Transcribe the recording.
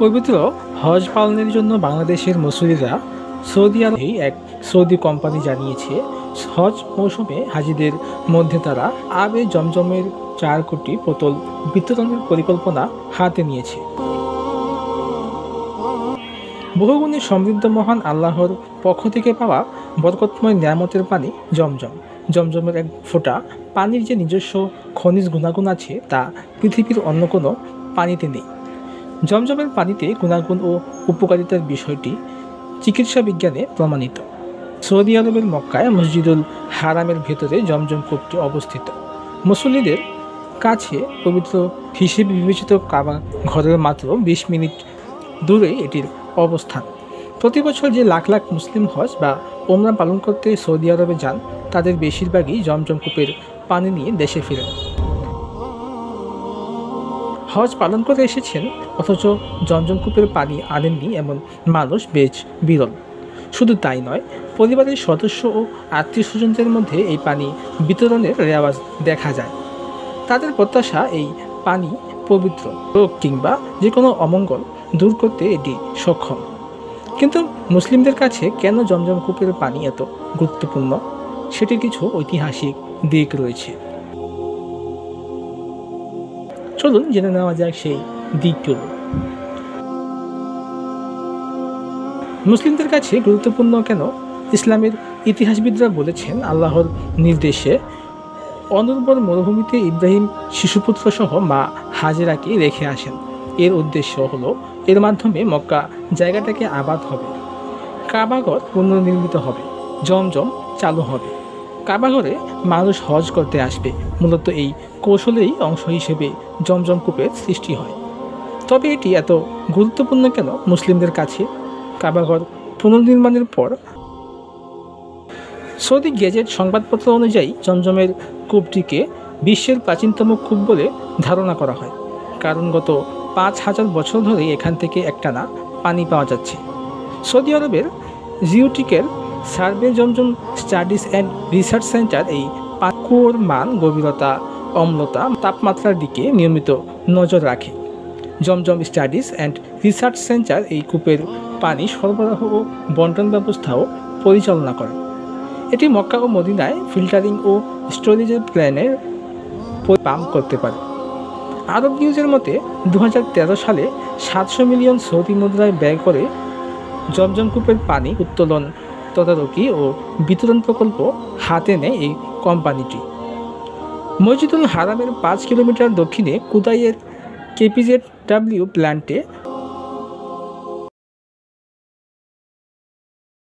পবিত্র হজ পালনের জন্য বাংলাদেশের মুসল্লিরা সৌদি আরবে এক সৌদি কোম্পানি জানিয়েছে, হজ মৌসুমে হাজিদের মধ্যে তারা আবে জমজমের 4 কোটি বোতল বিতরণের পরিকল্পনা হাতে নিয়েছে। বহুগুণে সমৃদ্ধ মহান আল্লাহর পক্ষ থেকে পাওয়া বরকতময় নিয়ামতের পানি জমজম। জমজমের এক ফোঁটা পানির যে নিজস্ব খনিজ গুণাগুণ আছে তা পৃথিবীর অন্য কোনো পানিতে নেই। জমজমের পানিতে গুণাগুণ ও উপকারিতার বিষয়টি চিকিৎসা বিজ্ঞানে প্রমাণিত। সৌদি আরবের মক্কায় মসজিদুল হারামের ভেতরে জমজম কূপটি অবস্থিত। মুসল্লিদের কাছে পবিত্র হিসেবে বিবেচিত কাবা ঘরের মাত্র 20 মিনিট দূরে এটির অবস্থান। প্রতি বছর যে লাখ লাখ মুসলিম হজ বা ওমরা পালন করতে সৌদি আরবে যান, তাদের বেশিরভাগই জমজম কূপের পানি নিয়ে দেশে ফিরেন। হজ পালন করে এসেছেন অথচ জমজম কূপের পানি আনেননি এমন মানুষ বেশ বিরল। শুধু তাই নয়, পরিবারের সদস্য ও আত্মীয় স্বজনদের মধ্যে এই পানি বিতরণের রেওয়াজ দেখা যায়। তাদের প্রত্যাশা এই পানি পবিত্র, রোগ কিংবা যে কোনো অমঙ্গল দূর করতে এটি সক্ষম। কিন্তু মুসলিমদের কাছে কেন জমজম কূপের পানি এত গুরুত্বপূর্ণ, সেটির কিছু ঐতিহাসিক দিক রয়েছে। চলুন জেনে নেওয়া যাক সেই দিকগুলো। মুসলিমদের কাছে গুরুত্বপূর্ণ কেন? ইসলামের ইতিহাসবিদরা বলেছেন, আল্লাহর নির্দেশে অনুর্বর মরুভূমিতে ইব্রাহিম শিশুপুত্র সহ মা হাজেরাকে রেখে আসেন। এর উদ্দেশ্য হলো এর মাধ্যমে মক্কা জায়গাটাকে আবাদ হবে, কাবাঘর পুনর্নির্মিত হবে, জমজম চালু হবে, কাবাঘরে মানুষ হজ করতে আসবে। মূলত এই কৌশলেই অংশ হিসেবে জমজম কূপের সৃষ্টি হয়। তবে এটি এত গুরুত্বপূর্ণ কেন মুসলিমদের কাছে? কাবাঘর পুনর্নির্মাণের পর সৌদি গেজেট সংবাদপত্র অনুযায়ী জমজমের কূপটিকে বিশ্বের প্রাচীনতম কূপ বলে ধারণা করা হয়, কারণ গত 5000 বছর ধরে এখান থেকে একটানা পানি পাওয়া যাচ্ছে। সৌদি আরবের geological survey Zamzam studies and research centre এই কুয়োর মান, গভীরতা, অম্লতা, তাপমাত্রার দিকে নিয়মিত নজর রাখে। জমজম স্টাডিজ অ্যান্ড রিসার্চ সেন্টার এই কূপের পানি সরবরাহ ও বন্টন ব্যবস্থাও পরিচালনা করে। এটি মক্কা ও মদিনায় ফিল্টারিং ও স্টোরেজের প্ল্যানের পাম্প করতে পারে। আরব নিউজের মতে 2013 সালে 700 মিলিয়ন সৌদি মুদ্রায় ব্যয় করে জমজম কূপের পানি উত্তোলন, তদারকি ও বিতরণ প্রকল্প হাতে নেয় এই কোম্পানিটি। মসজিদুল হারামের 5 কিলোমিটার দক্ষিণে কুদাইয়ের KPZW প্ল্যান্টে